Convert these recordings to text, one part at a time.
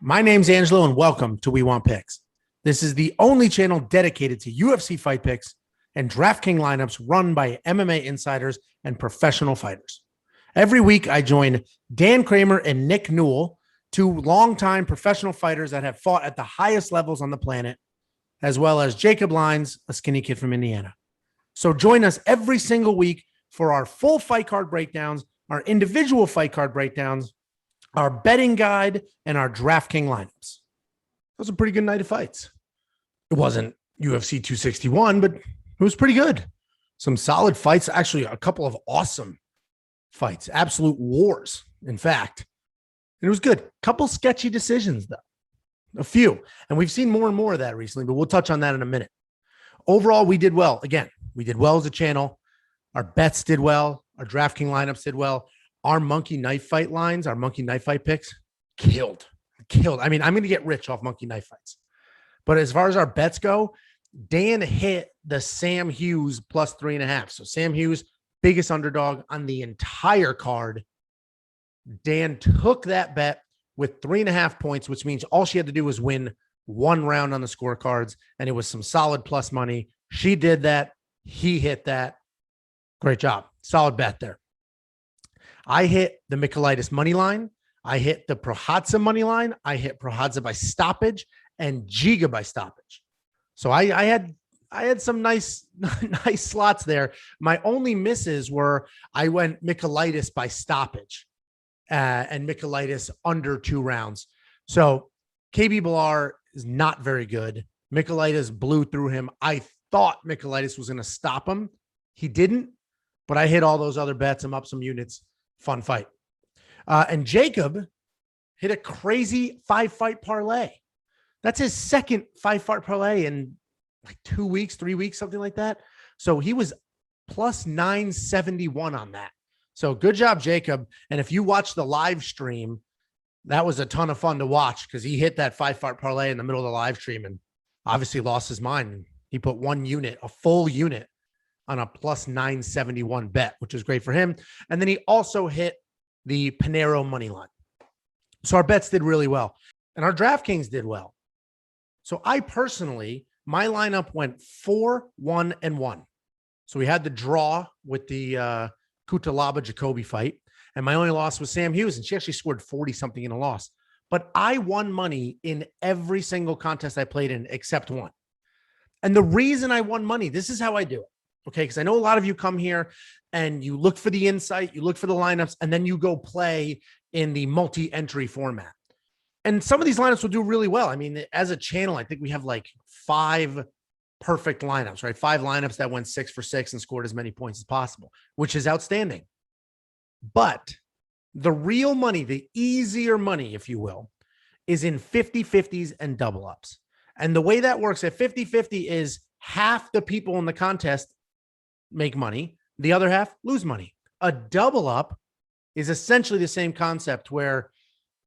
My name's Angelo, and welcome to We Want Picks. This is the only channel dedicated to UFC fight picks and DraftKings lineups run by MMA insiders and professional fighters. Every week, I join Dan Kramer and Nick Newell, two longtime professional fighters that have fought at the highest levels on the planet, as well as Jacob Lyons, a skinny kid from Indiana. So join us every single week for our full fight card breakdowns, our individual fight card breakdowns, our betting guide, and our DraftKings lineups. It was a pretty good night of fights. It wasn't UFC 261, but it was pretty good. Some solid fights. Actually, a couple of awesome fights. Absolute wars, in fact. And it was good. Couple sketchy decisions, though. A few. And we've seen more and more of that recently, but we'll touch on that in a minute. Overall, we did well. Again, we did well as a channel. Our bets did well. Our DraftKings lineups did well. Our monkey knife fight lines, our monkey knife fight picks, killed. I mean, I'm going to get rich off monkey knife fights. But as far as our bets go, Dan hit the Sam Hughes plus 3.5. So Sam Hughes, biggest underdog on the entire card. Dan took that bet with 3.5 points, which means all she had to do was win one round on the scorecards, and it was some solid plus money. She did that. He hit that. Great job. Solid bet there. I hit the Michaelitis money line. I hit the Prochazka money line. I hit Prochazka by stoppage and Giga by stoppage. So I had some nice slots there. My only misses were I went Michaelitis by stoppage and Michaelitis under 2 rounds. So KB Billar is not very good. Michaelitis blew through him. I thought Michaelitis was going to stop him. He didn't, but I hit all those other bets. I'm up some units. Fun fight. And Jacob hit a crazy 5-fight parlay. That's his second 5-fight parlay in like 2 weeks, 3 weeks, something like that. So he was plus 971 on that. So good job, Jacob. And if you watch the live stream, that was a ton of fun to watch because he hit that 5-fight parlay in the middle of the live stream and obviously lost his mind. He put 1 unit, a full unit, on a plus 971 bet, which was great for him. And then he also hit the Panero money line. So our bets did really well. And our DraftKings did well. So I personally, my lineup went 4-1-1. So we had the draw with the Cutelaba Jacoby fight. And my only loss was Sam Hughes. And she actually scored 40-something in a loss. But I won money in every single contest I played in except one. And the reason I won money, this is how I do it. Okay, because I know a lot of you come here and you look for the insight, you look for the lineups, and then you go play in the multi-entry format. And some of these lineups will do really well. I mean, as a channel, I think we have like 5 perfect lineups, right? 5 lineups that went 6 for 6 and scored as many points as possible, which is outstanding. But the real money, the easier money, if you will, is in 50-50s and double ups. And the way that works at 50-50 is half the people in the contest make money, the other half lose money. A double up is essentially the same concept where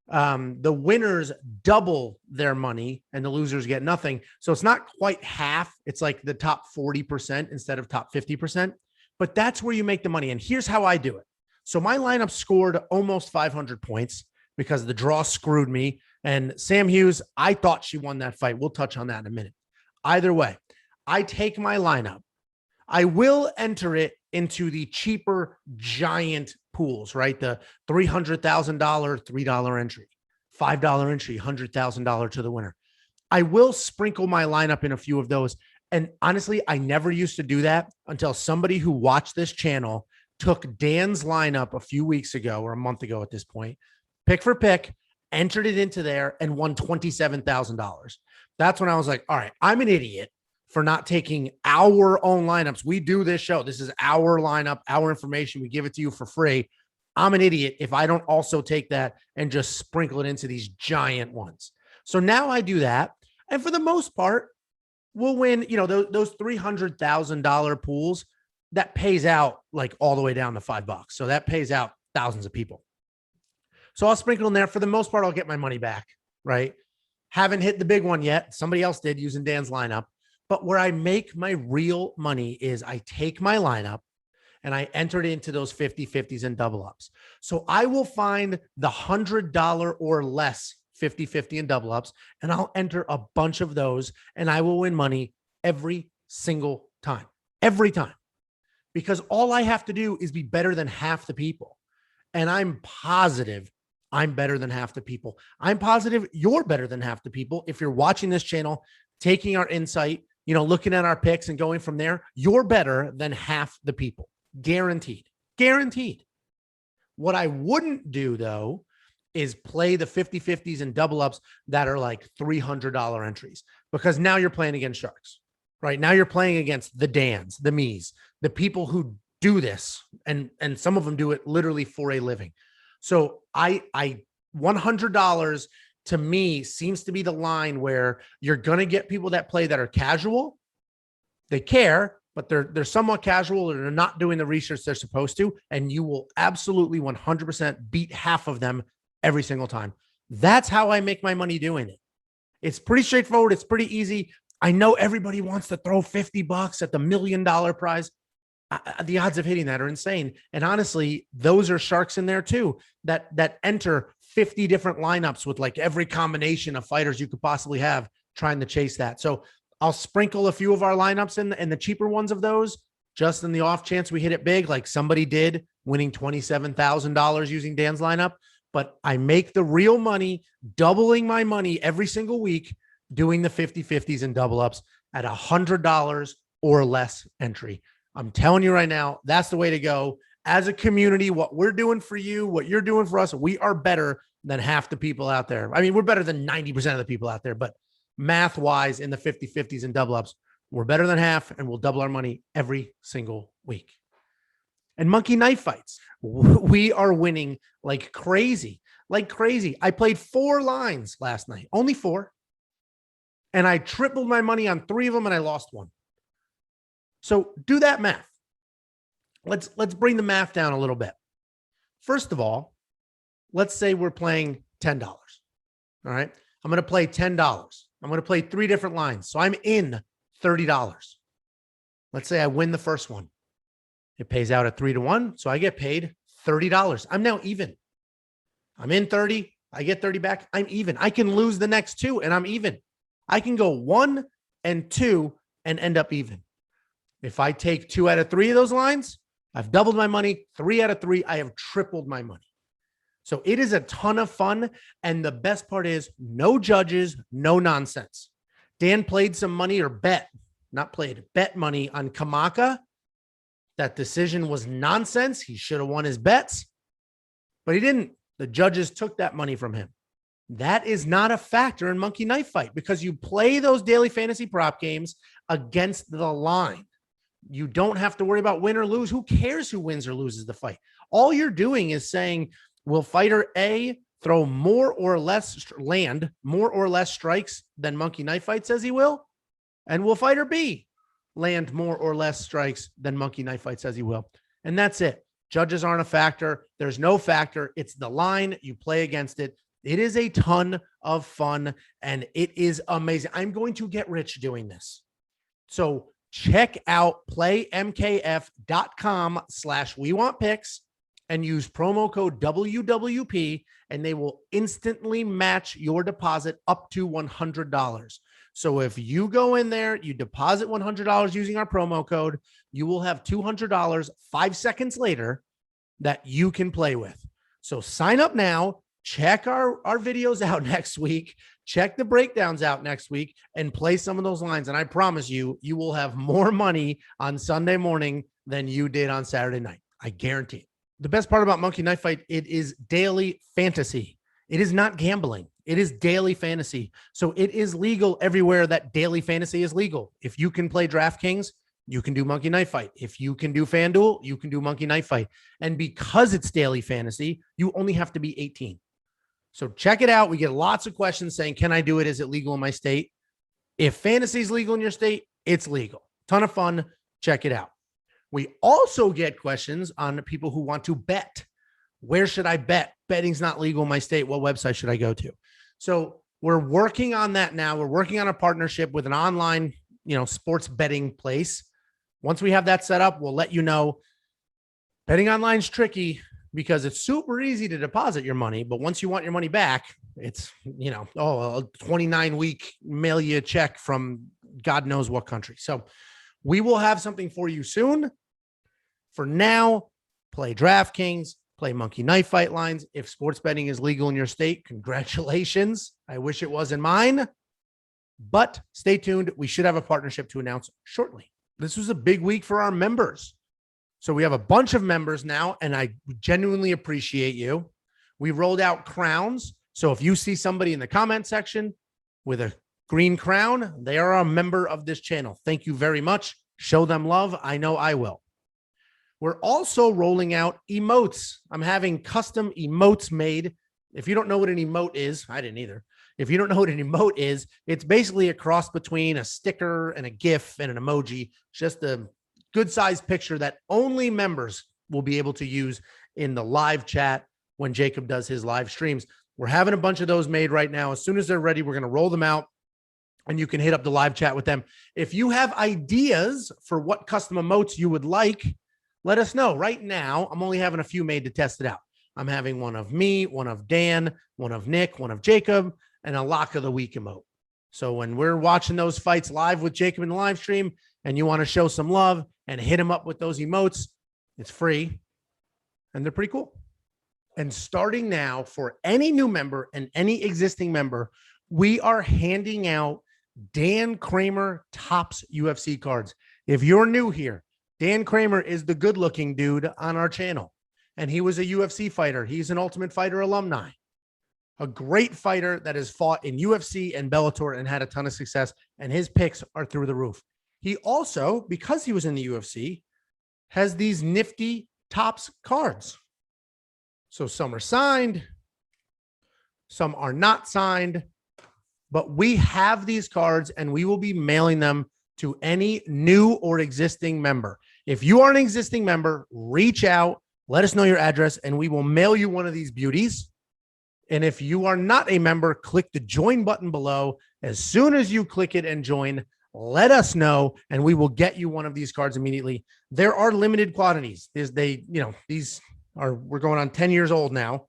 the winners double their money and the losers get nothing. So it's not quite half. It's like the top 40% instead of top 50%, but that's where you make the money. And here's how I do it. So my lineup scored almost 500 points because the draw screwed me. And Sam Hughes, I thought she won that fight. We'll touch on that in a minute. Either way, I take my lineup. I will enter it into the cheaper giant pools, right? The $300,000, $3 entry, $5 entry, $100,000 to the winner. I will sprinkle my lineup in a few of those. And honestly, I never used to do that until somebody who watched this channel took Dan's lineup a few weeks ago or a month ago at this point, pick for pick, entered it into there and won $27,000. That's when I was like, all right, I'm an idiot for not taking our own lineups. We do this show. This is our lineup, our information. We give it to you for free. I'm an idiot if I don't also take that and just sprinkle it into these giant ones. So now I do that. And for the most part, we'll win, you know, those $300,000 pools that pays out like all the way down to $5. So that pays out thousands of people. So I'll sprinkle in there. For the most part, I'll get my money back, right? Haven't hit the big one yet. Somebody else did using Dan's lineup. But where I make my real money is I take my lineup and I enter it into those 50-50s and double ups. So I will find the $100 or less 50-50 and double ups, and I'll enter a bunch of those and I will win money every single time, every time, because all I have to do is be better than half the people. And I'm positive I'm better than half the people. I'm positive you're better than half the people. If you're watching this channel, taking our insight, looking at our picks and going from there, you're better than half the people. Guaranteed. Guaranteed. What I wouldn't do, though, is play the 50-50s and double ups that are like $300 entries, because now you're playing against sharks, right? Now you're playing against the Dans, the me's, the people who do this. And some of them do it literally for a living. So I $100 to me seems to be the line where you're going to get people that play that are casual. They care, but they're somewhat casual, or they're not doing the research they're supposed to. And you will absolutely 100% beat half of them every single time. That's how I make my money doing it. It's pretty straightforward. It's pretty easy. I know everybody wants to throw $50 at the $1 million prize. The odds of hitting that are insane. And honestly, those are sharks in there too, that enter 50 different lineups with like every combination of fighters you could possibly have trying to chase that. So I'll sprinkle a few of our lineups in the cheaper ones of those, just in the off chance we hit it big, like somebody did, winning $27,000 using Dan's lineup. But I make the real money, doubling my money every single week, doing the 50-50s and double ups at $100 or less entry. I'm telling you right now, that's the way to go. As a community, what we're doing for you, what you're doing for us, we are better than half the people out there. I mean, we're better than 90% of the people out there, but math-wise in the 50-50s and double ups, we're better than half, and we'll double our money every single week. And monkey knife fights, we are winning like crazy, like crazy. I played 4 lines last night, only 4, and I tripled my money on 3 of them, and I lost 1. So do that math. Let's bring the math down a little bit. First of all, let's say we're playing $10. All right. I'm going to play $10. I'm going to play 3 different lines. So I'm in $30. Let's say I win the first one. It pays out at 3-1. So I get paid $30. I'm now even. I'm in 30. I get 30 back. I'm even. I can lose the next 2 and I'm even. I can go 1 and 2 and end up even. If I take 2 out of 3 of those lines, I've doubled my money. 3 out of 3, I have tripled my money. So it is a ton of fun. And the best part is no judges, no nonsense. Dan played some money, or bet money on Kamaka. That decision was nonsense. He should have won his bets, but he didn't. The judges took that money from him. That is not a factor in monkey knife fight, because you play those daily fantasy prop games against the line. You don't have to worry about win or lose. Who cares who wins or loses the fight? All you're doing is saying, will fighter A throw more or less strikes than monkey knife fight says he will? And will fighter B land more or less strikes than monkey knife fight says he will? And that's it. Judges aren't a factor. There's no factor. It's the line. You play against it. It is a ton of fun, and it is amazing. I'm going to get rich doing this. So check out playmkf.com/wewantpicks and use promo code WWP, and they will instantly match your deposit up to $100. So if you go in there, you deposit $100 using our promo code, you will have $200 5 seconds later that you can play with. So sign up now, check our videos out next week, check the breakdowns out next week, and play some of those lines. And I promise you, you will have more money on Sunday morning than you did on Saturday night. I guarantee it. The best part about Monkey Knife Fight, it is daily fantasy. It is not gambling. It is daily fantasy. So it is legal everywhere that daily fantasy is legal. If you can play DraftKings, you can do Monkey Knife Fight. If you can do FanDuel, you can do Monkey Knife Fight. And because it's daily fantasy, you only have to be 18. So check it out. We get lots of questions saying, can I do it? Is it legal in my state? If fantasy is legal in your state, it's legal. Ton of fun. Check it out. We also get questions on people who want to bet. Where should I bet? Betting's not legal in my state. What website should I go to? So we're working on that now. We're working on a partnership with an online, sports betting place. Once we have that set up, we'll let you know. Betting online is tricky because it's super easy to deposit your money, but once you want your money back, It's, a 29-week mail you a check from God knows what country. So we will have something for you soon. For now, play DraftKings, play Monkey Knife Fight Lines. If sports betting is legal in your state, congratulations. I wish it was in mine. But stay tuned. We should have a partnership to announce shortly. This was a big week for our members. So we have a bunch of members now, and I genuinely appreciate you. We rolled out crowns. So if you see somebody in the comment section with a green crown, they are a member of this channel. Thank you very much. Show them love. I know I will. We're also rolling out emotes. I'm having custom emotes made. If you don't know what an emote is, I didn't either. If you don't know what an emote is, it's basically a cross between a sticker and a GIF and an emoji, just a good sized picture that only members will be able to use in the live chat when Jacob does his live streams. We're having a bunch of those made right now. As soon as they're ready, we're going to roll them out and you can hit up the live chat with them. If you have ideas for what custom emotes you would like, let us know. Right now, I'm only having a few made to test it out. I'm having one of me, one of Dan, one of Nick, one of Jacob, and a lock of the week emote. So when we're watching those fights live with Jacob in the live stream and you want to show some love and hit him up with those emotes, it's free and they're pretty cool. And starting now, for any new member and any existing member, we are handing out Dan Kramer Topps UFC cards. If you're new here, Dan Kramer is the good-looking dude on our channel, and he was a UFC fighter. He's an Ultimate Fighter alumni, a great fighter that has fought in UFC and Bellator and had a ton of success, and his picks are through the roof. He also, because he was in the UFC, has these nifty Topps cards. So some are signed, some are not signed, but we have these cards and we will be mailing them to any new or existing member. If you are an existing member, reach out, let us know your address, and we will mail you one of these beauties. And if you are not a member, click the join button below. As soon as you click it and join, let us know, and we will get you one of these cards immediately. There are limited quantities. We're going on 10 years old now.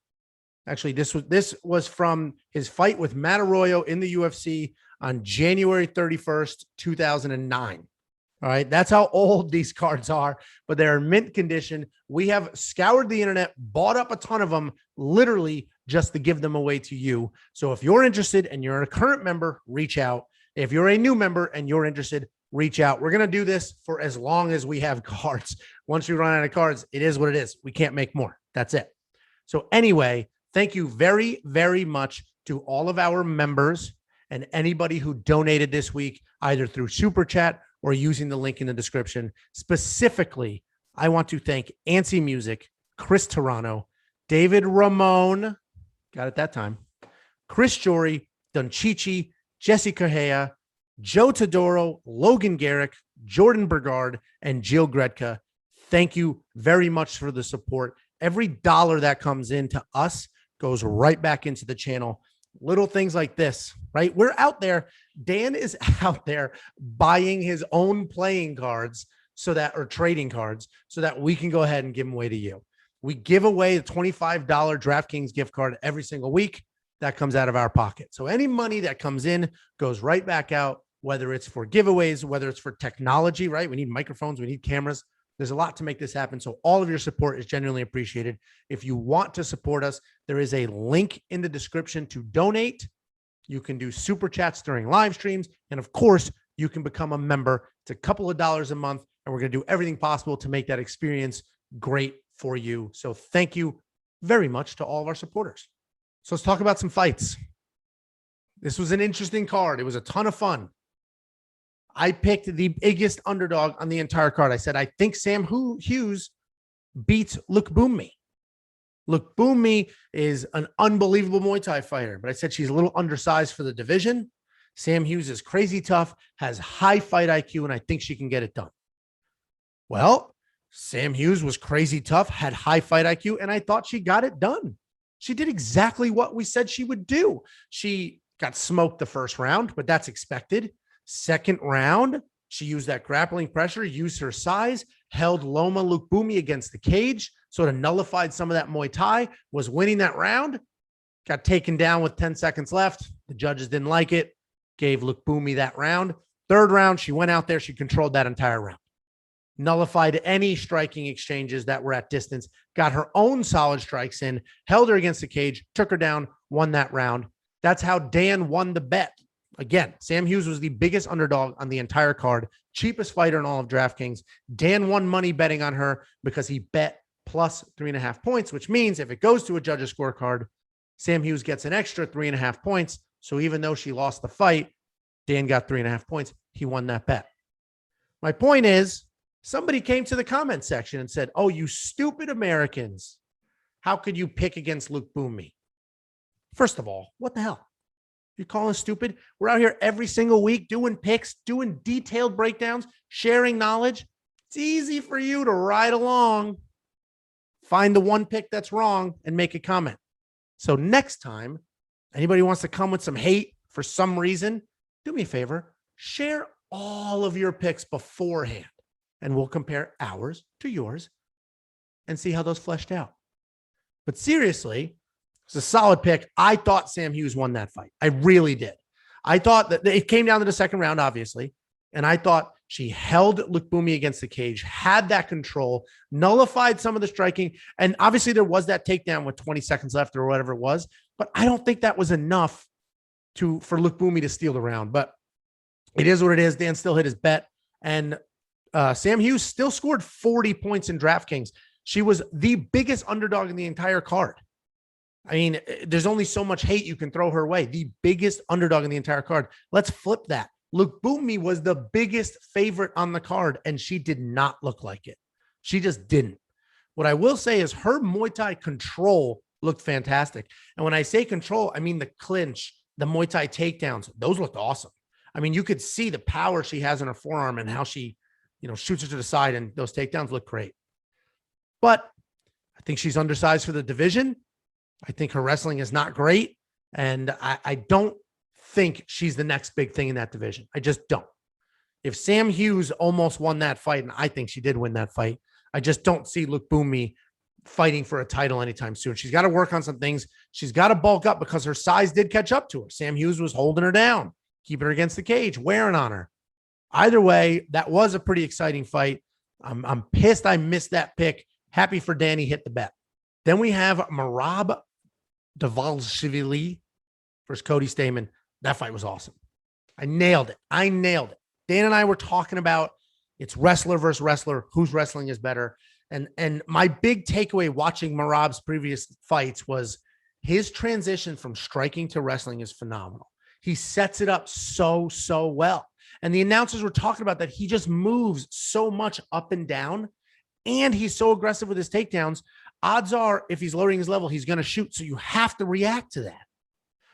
Actually, this was from his fight with Matt Arroyo in the UFC on January 31st, 2009. All right. That's how old these cards are, but they're in mint condition. We have scoured the internet, bought up a ton of them, literally just to give them away to you. So if you're interested and you're a current member, reach out. If you're a new member and you're interested, reach out. We're going to do this for as long as we have cards. Once we run out of cards, it is what it is. We can't make more. That's it. So anyway, thank you very, very much to all of our members and anybody who donated this week, either through Super Chat or using the link in the description. Specifically, I want to thank Antsy Music, Chris Toronto, David Ramon, got it that time, Chris Jory, Dunchichi, Jesse Correa, Joe Todoro, Logan Garrick, Jordan Bergard, and Jill Gretka. Thank you very much for the support. Every dollar that comes in to us goes right back into the channel. Little things like this, right? We're out there. Dan is out there buying his own playing cards or trading cards so that we can go ahead and give them away to you. We give away a $25 DraftKings gift card every single week. That comes out of our pocket. So any money that comes in goes right back out, whether it's for giveaways, whether it's for technology, right? We need microphones, we need cameras. There's a lot to make this happen. So all of your support is genuinely appreciated. If you want to support us, there is a link in the description to donate. You can do super chats during live streams. And of course, you can become a member. It's a couple of dollars a month. And we're going to do everything possible to make that experience great for you. So thank you very much to all of our supporters. So let's talk about some fights. This was an interesting card. It was a ton of fun. I picked the biggest underdog on the entire card. I said, I think Sam Hughes beats Lookboonme. Lookboonme is an unbelievable Muay Thai fighter, but I said she's a little undersized for the division. Sam Hughes is crazy tough, has high fight IQ, and I think she can get it done. Well, Sam Hughes was crazy tough, had high fight IQ, and I thought she got it done. She did exactly what we said she would do. She got smoked the first round, but that's expected. Second round, she used that grappling pressure, used her size, held Loma Lookboonme against the cage, sort of nullified some of that Muay Thai, was winning that round. got taken down with 10 seconds left. The judges didn't like it, gave Lookboonme that round. Third round, she went out there. She controlled that entire round. Nullified any striking exchanges that were at distance, got her own solid strikes in, held her against the cage, took her down, won that round. That's how Dan won the bet. Again, Sam Hughes was the biggest underdog on the entire card, cheapest fighter in all of DraftKings. Dan won money betting on her because he bet plus 3.5 points, which means if it goes to a judge's scorecard, Sam Hughes gets an extra 3.5 points. So even though she lost the fight, Dan got 3.5 points. He won that bet. My point is, somebody came to the comment section and said, oh, you stupid Americans. How could you pick against Lookboonme? First of all, what the hell? You're calling us stupid? We're out here every single week doing picks, doing detailed breakdowns, sharing knowledge. It's easy for you to ride along, find the one pick that's wrong, and make a comment. So next time, anybody wants to come with some hate for some reason, do me a favor, share all of your picks beforehand, and we'll compare ours to yours and see how those fleshed out. But seriously, it's a solid pick. I thought Sam Hughes won that fight. I really did. I thought that it came down to the second round, obviously, and I thought she held Lookboonme against the cage, had that control, nullified some of the striking, and obviously there was that takedown with 20 seconds left or whatever it was, but I don't think that was enough for Lookboonme to steal the round. But it is what it is. Dan still hit his bet, and Sam Hughes still scored 40 points in DraftKings. She was the biggest underdog in the entire card. I mean, there's only so much hate you can throw her way. The biggest underdog in the entire card. Let's flip that. Lookboonme was the biggest favorite on the card, and she did not look like it. She just didn't. What I will say is her Muay Thai control looked fantastic. And when I say control, I mean the clinch, the Muay Thai takedowns. Those looked awesome. I mean, you could see the power she has in her forearm and how she, shoots her to the side, and those takedowns look great. But I think she's undersized for the division. I think her wrestling is not great. And I don't think she's the next big thing in that division. I just don't. If Sam Hughes almost won that fight, and I think she did win that fight, I just don't see Lookboonme fighting for a title anytime soon. She's got to work on some things. She's got to bulk up because her size did catch up to her. Sam Hughes was holding her down, keeping her against the cage, wearing on her. Either way, that was a pretty exciting fight. I'm pissed I missed that pick. Happy for Danny hit the bet. Then we have Merab Dvalishvili versus Cody Stamann. That fight was awesome. I nailed it. Dan and I were talking about it's wrestler versus wrestler. Whose wrestling is better? And my big takeaway watching Merab's previous fights was his transition from striking to wrestling is phenomenal. He sets it up so well. And the announcers were talking about that he just moves so much up and down, and he's so aggressive with his takedowns. Odds are, if he's lowering his level, he's going to shoot. So you have to react to that.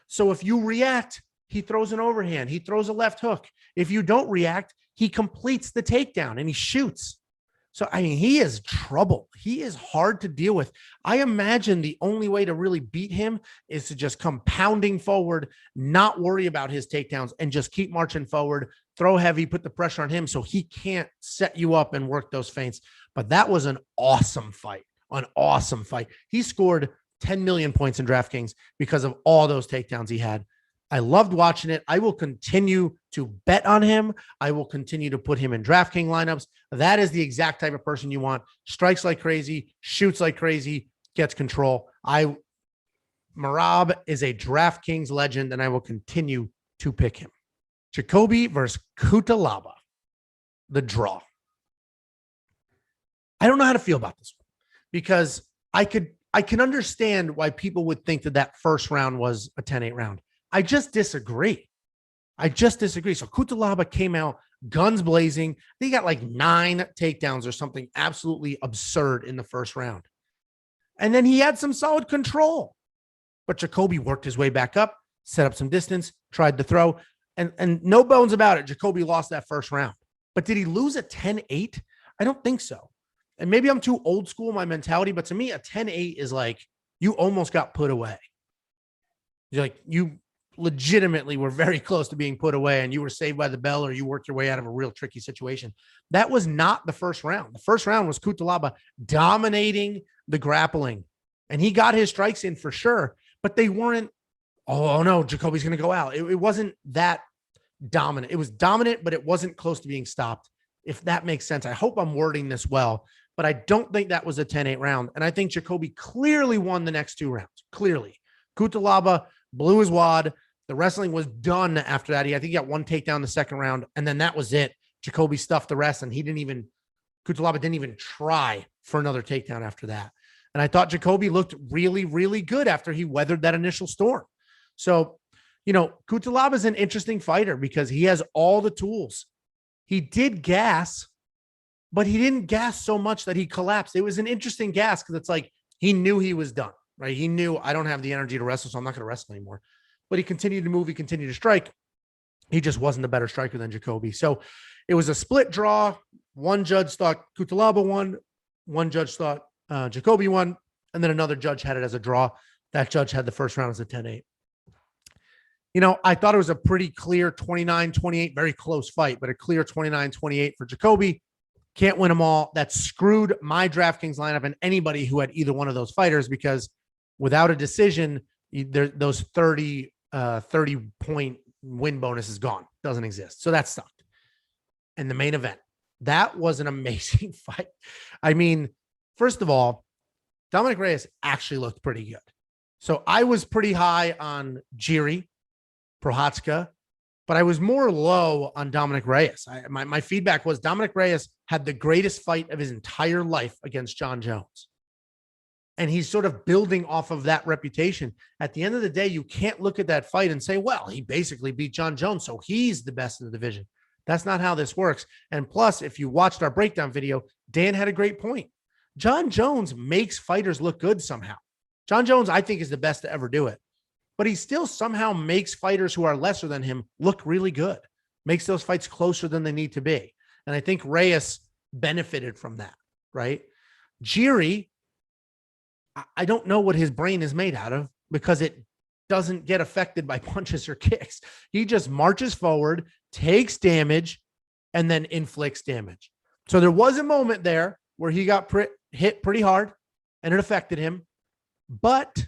So if you react, he throws an overhand. He throws a left hook. If you don't react, he completes the takedown and he shoots. So, I mean, he is trouble. He is hard to deal with. I imagine the only way to really beat him is to just come pounding forward, not worry about his takedowns, and just keep marching forward, throw heavy, put the pressure on him so he can't set you up and work those feints. But that was an awesome fight. He scored 10 million points in DraftKings because of all those takedowns he had. I loved watching it. I will continue to bet on him. I will continue to put him in DraftKings lineups. That is the exact type of person you want. Strikes like crazy, shoots like crazy, gets control. Merab is a DraftKings legend, and I will continue to pick him. Jacoby versus Cutelaba, the draw. I don't know how to feel about this one because I can understand why people would think that first round was a 10-8 round. I just disagree. So Cutelaba came out guns blazing. They got like 9 takedowns or something absolutely absurd in the first round. And then he had some solid control. But Jacoby worked his way back up, set up some distance, tried to throw. And no bones about it, Jacoby lost that first round. But did he lose at 10-8? I don't think so. And maybe I'm too old school in my mentality, but to me, a 10-8 is like you almost got put away. You legitimately were very close to being put away and you were saved by the bell or you worked your way out of a real tricky situation. That was not the first round. The first round was Cutelaba dominating the grappling, and he got his strikes in for sure, but they weren't oh no, Jacoby's going to go out. It wasn't that dominant. It was dominant, but it wasn't close to being stopped, if that makes sense. I hope I'm wording this well, but I don't think that was a 10-8 round. And I think Jacoby clearly won the next 2 rounds. Clearly. Cutelaba blew his wad. The wrestling was done after that. I think he got 1 takedown in the second round, and then that was it. Jacoby stuffed the rest, and Cutelaba didn't even try for another takedown after that. And I thought Jacoby looked really, really good after he weathered that initial storm. So, Cutelaba is an interesting fighter because he has all the tools. He did gas, but he didn't gas so much that he collapsed. It was an interesting gas because it's like he knew he was done, right? He knew, I don't have the energy to wrestle, so I'm not going to wrestle anymore. But he continued to move. He continued to strike. He just wasn't a better striker than Jacoby. So it was a split draw. One judge thought Cutelaba won. One judge thought Jacoby won. And then another judge had it as a draw. That judge had the first round as a 10-8. I thought it was a pretty clear 29-28, very close fight, but a clear 29-28 for Jacoby. Can't win them all. That screwed my DraftKings lineup and anybody who had either one of those fighters, because without a decision, those 30-point win bonus is gone. Doesn't exist. So that sucked. And the main event, that was an amazing fight. I mean, first of all, Dominic Reyes actually looked pretty good. So I was pretty high on Jiri, Procházka, but I was more low on Dominic Reyes. My feedback was Dominic Reyes had the greatest fight of his entire life against Jon Jones. And he's sort of building off of that reputation. At the end of the day, you can't look at that fight and say, well, he basically beat Jon Jones, so he's the best in the division. That's not how this works. And plus, if you watched our breakdown video, Dan had a great point. Jon Jones makes fighters look good somehow. Jon Jones, I think, is the best to ever do it. But he still somehow makes fighters who are lesser than him look really good. Makes those fights closer than they need to be. And I think Reyes benefited from that, right? Jiri, I don't know what his brain is made out of, because it doesn't get affected by punches or kicks. He just marches forward, takes damage, and then inflicts damage. So there was a moment there where he got hit pretty hard and it affected him, but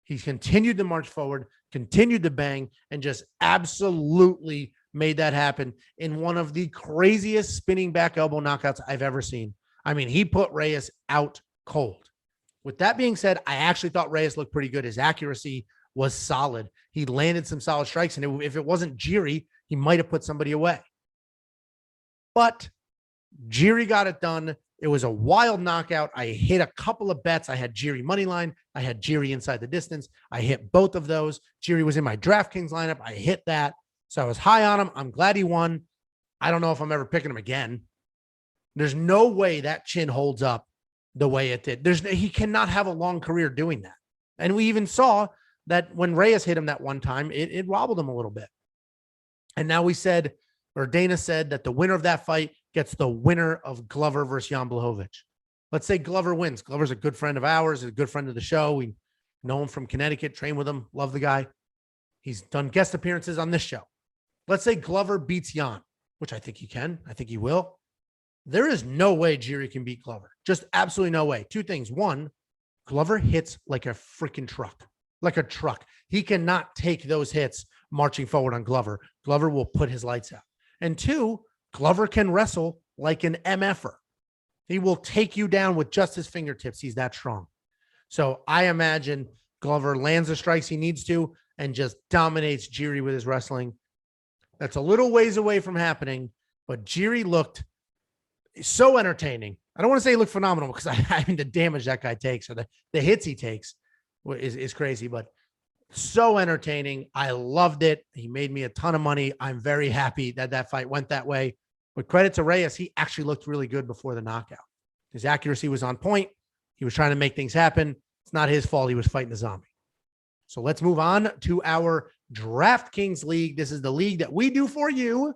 he continued to march forward, continued to bang, and just absolutely made that happen in one of the craziest spinning back elbow knockouts I've ever seen. I mean, he put Reyes out cold. With that being said, I actually thought Reyes looked pretty good. His accuracy was solid. He landed some solid strikes, and if it wasn't Jiri, he might have put somebody away. But Jiri got it done. It was a wild knockout. I hit a couple of bets. I had Jiri money line. I had Jiri inside the distance. I hit both of those. Jiri was in my DraftKings lineup. I hit that. So I was high on him. I'm glad he won. I don't know if I'm ever picking him again. There's no way that chin holds up the way it did. He cannot have a long career doing that. And we even saw that when Reyes hit him that one time, it wobbled him a little bit. And now Dana said that the winner of that fight gets the winner of Glover versus Jan Blachowicz. Let's say Glover wins. Glover's a good friend of ours, a good friend of the show. We know him from Connecticut, train with him, love the guy. He's done guest appearances on this show. Let's say Glover beats Jan, which I think he can. I think he will. There is no way Jiri can beat Glover. Just absolutely no way. Two things. One, Glover hits like a freaking truck, like a truck. He cannot take those hits marching forward on Glover. Glover will put his lights out. And two, Glover can wrestle like an MFer. He will take you down with just his fingertips. He's that strong. So I imagine Glover lands the strikes he needs to and just dominates Jiri with his wrestling. That's a little ways away from happening, but Jiri looked so entertaining. I don't want to say he looked phenomenal, because I mean, the damage that guy takes, or the hits he takes is crazy, but so entertaining. I loved it. He made me a ton of money. I'm very happy that fight went that way. But credit to Reyes, he actually looked really good before the knockout. His accuracy was on point. He was trying to make things happen. It's not his fault. He was fighting the zombie. So let's move on to our DraftKings League. This is the league that we do for you,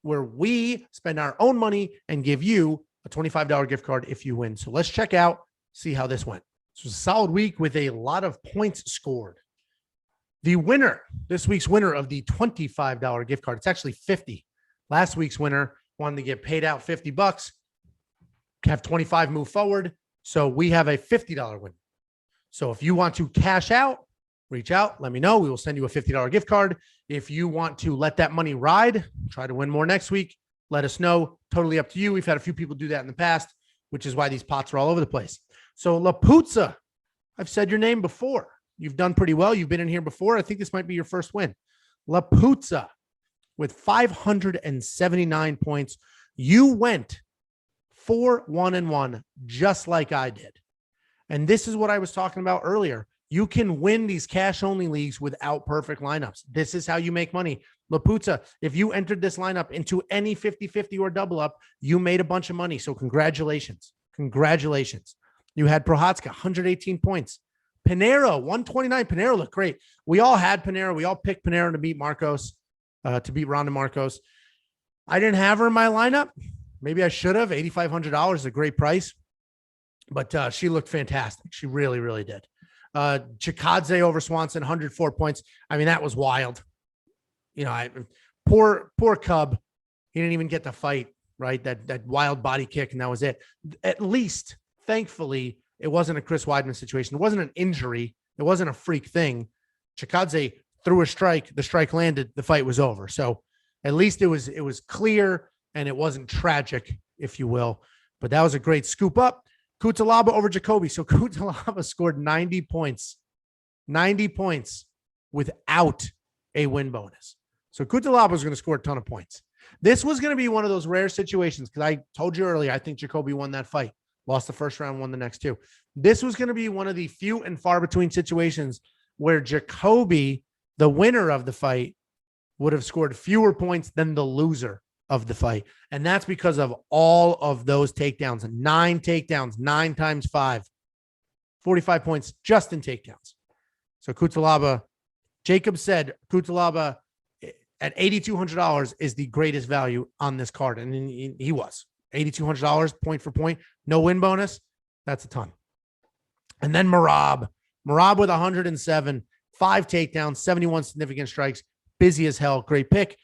where we spend our own money and give you a $25 gift card if you win. So let's check out, see how this went. This was a solid week with a lot of points scored. The winner, this week's winner of the $25 gift card, it's actually 50. Last week's winner wanted to get paid out $50, have 25 move forward. So we have a $50 win. So if you want to cash out, reach out. Let me know. We will send you a $50 gift card. If you want to let that money ride, try to win more next week, let us know. Totally up to you. We've had a few people do that in the past, which is why these pots are all over the place. So Lapuzza, I've said your name before. You've done pretty well. You've been in here before. I think this might be your first win. Lapuzza with 579 points. You went 4-1-1, just like I did. And this is what I was talking about earlier. You can win these cash-only leagues without perfect lineups. This is how you make money. Lapuzza, if you entered this lineup into any 50-50 or double up, you made a bunch of money. So congratulations. Congratulations. You had Prochazka, 118 points. Pinheiro, 129. Pinheiro looked great. We all had Pinheiro. We all picked Pinheiro to beat Marcos, to beat Ronda Marcos. I didn't have her in my lineup. Maybe I should have. $8,500 is a great price. But she looked fantastic. She really, really did. Chikadze over Swanson, 104 points. I mean, that was wild. You know, poor Cub. He didn't even get to fight, right? That wild body kick, and that was it. At least, thankfully, it wasn't a Chris Weidman situation. It wasn't an injury. It wasn't a freak thing. Chikadze threw a strike. The strike landed. The fight was over. So at least it was clear, and it wasn't tragic, if you will. But that was a great scoop up. Cutelaba over Jacoby. So Cutelaba scored 90 points. 90 points without a win bonus. So Cutelaba was going to score a ton of points. This was going to be one of those rare situations because I told you earlier, I think Jacoby won that fight. Lost the first round, won the next two. This was going to be one of the few and far between situations where Jacoby, the winner of the fight, would have scored fewer points than the loser of the fight. And that's because of all of those takedowns. 9 takedowns, 9 times 5. 45 points just in takedowns. So Cutelaba, Jacob said Cutelaba at $8,200 is the greatest value on this card. And he was. $8,200 point for point. No win bonus. That's a ton. And then Merab with 107, 5 takedowns, 71 significant strikes. Busy as hell. Great pick.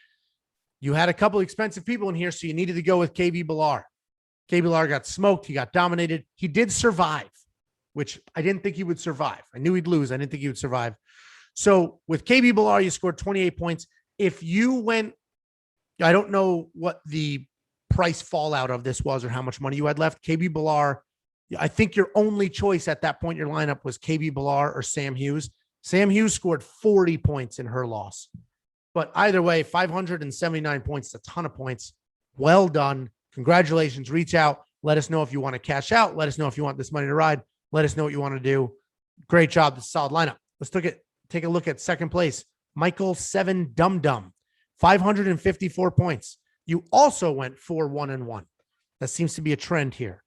You had a couple expensive people in here, so you needed to go with KB Billar. KB Billar got smoked. He got dominated. He did survive, which I didn't think he would survive. I knew he'd lose. I didn't think he would survive. So with KB Billar, you scored 28 points. If you went, I don't know what the price fallout of this was or how much money you had left. KB Billar, I think your only choice at that point in your lineup was KB Billar or Sam Hughes. Sam Hughes scored 40 points in her loss. But either way, 579 points, a ton of points. Well done. Congratulations. Reach out. Let us know if you want to cash out. Let us know if you want this money to ride. Let us know what you want to do. Great job. This is a solid lineup. Let's take a look at second place. Michael 7 Dum Dum, 554 points. You also went 4-1-1. That seems to be a trend here.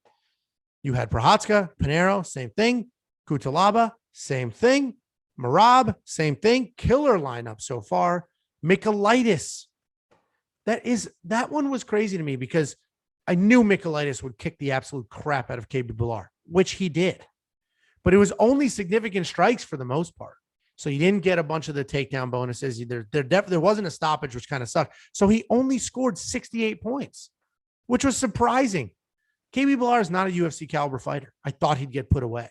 You had Prochazka, Pinheiro, same thing. Cutelaba, same thing. Merab, same thing. Killer lineup so far. Michaelitis. That one was crazy to me because I knew Michaelitis would kick the absolute crap out of KB Billar, which he did. But it was only significant strikes for the most part. So you didn't get a bunch of the takedown bonuses. There wasn't a stoppage, which kind of sucked. So he only scored 68 points, which was surprising. KB Billar is not a UFC caliber fighter. I thought he'd get put away.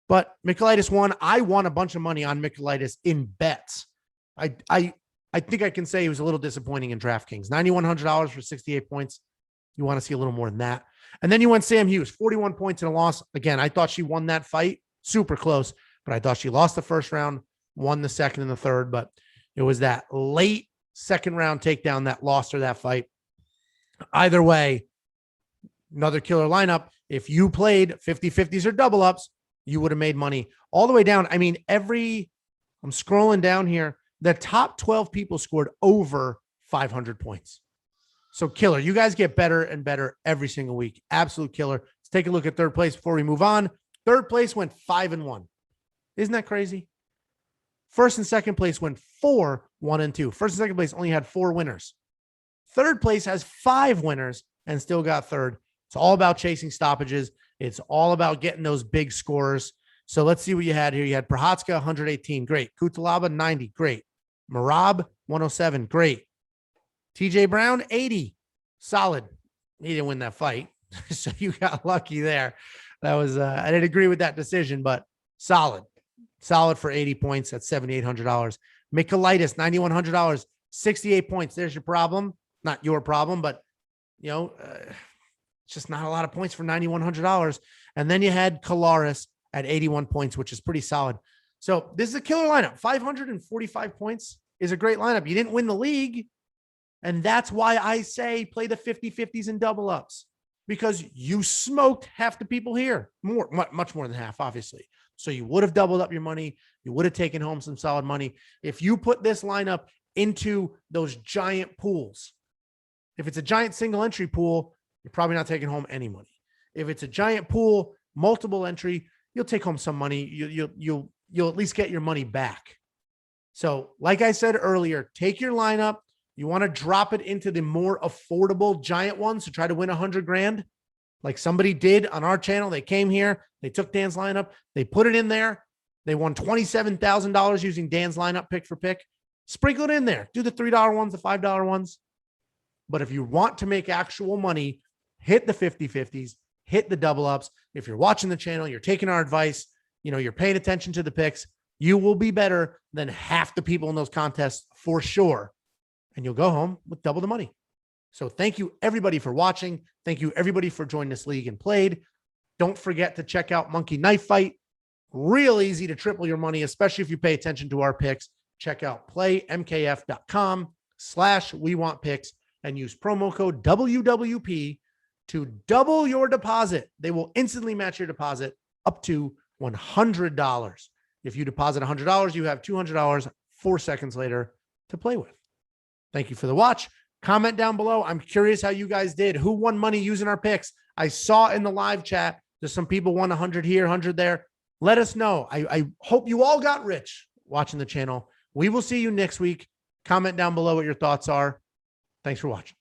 But Michaelitis won. I won a bunch of money on Michaelitis in bets. I think I can say he was a little disappointing in DraftKings. $9,100 for 68 points. You want to see a little more than that. And then you went Sam Hughes, 41 points in a loss. Again, I thought she won that fight. Super close. But I thought she lost the first round, won the second and the third. But it was that late second round takedown that lost her that fight. Either way, another killer lineup. If you played 50-50s or double ups, you would have made money all the way down. I mean, I'm scrolling down here. The top 12 people scored over 500 points. So killer. You guys get better and better every single week. Absolute killer. Let's take a look at third place before we move on. Third place went 5-1. Isn't that crazy? First and second place went 4-1-2. First and second place only had 4 winners. Third place has 5 winners and still got third. It's all about chasing stoppages. It's all about getting those big scores. So let's see what you had here. You had Procházka, 118. Great. Cutelaba, 90. Great. Merab, 107. Great. TJ Brown, 80. Solid. He didn't win that fight. So you got lucky there. That was, I didn't agree with that decision, but solid. Solid for 80 points. That's $7,800. Michaelitis, $9,100, 68 points. There's your problem. Not your problem, but it's just not a lot of points for $9,100. And then you had Kalaris at 81 points, which is pretty solid. So this is a killer lineup. 545 points is a great lineup. You didn't win the league. And that's why I say play the 50-50s and double ups, because you smoked half the people here, much more than half, obviously. So you would have doubled up your money. You would have taken home some solid money. If you put this lineup into those giant pools, if it's a giant single entry pool, you're probably not taking home any money. If it's a giant pool, multiple entry, you'll take home some money. You'll at least get your money back. So like I said earlier, take your lineup. You want to drop it into the more affordable giant ones to try to win 100 grand. Like somebody did on our channel. They came here, they took Dan's lineup, they put it in there. They won $27,000 using Dan's lineup pick for pick. Sprinkle it in there. Do the $3 ones, the $5 ones. But if you want to make actual money, hit the 50-50s, hit the double ups. If you're watching the channel, you're taking our advice, you're paying attention to the picks, you will be better than half the people in those contests for sure. And you'll go home with double the money. So thank you everybody for watching. Thank you everybody for joining this league and played. Don't forget to check out Monkey Knife Fight. Real easy to triple your money, especially if you pay attention to our picks. Check out playmkf.com/wewantpicks and use promo code WWP to double your deposit. They will instantly match your deposit up to $100. If you deposit $100, you have $200 4 seconds later to play with. Thank you for the watch. Comment down below. I'm curious how you guys did. Who won money using our picks? I saw in the live chat, there's some people won 100 here, 100 there. Let us know. I hope you all got rich watching the channel. We will see you next week. Comment down below what your thoughts are. Thanks for watching.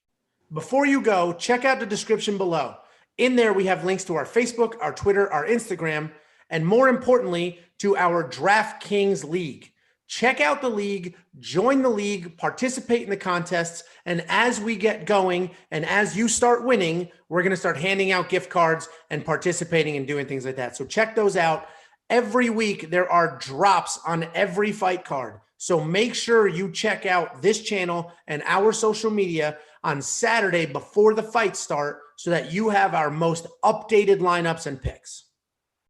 Before you go, check out the description below. In there, we have links to our Facebook, our Twitter, our Instagram, and more importantly, to our DraftKings League. Check out the league, join the league, participate in the contests, and as we get going and as you start winning, we're going to start handing out gift cards and participating and doing things like that. So check those out. Every week, there are drops on every fight card. So make sure you check out this channel and our social media on Saturday before the fights start so that you have our most updated lineups and picks.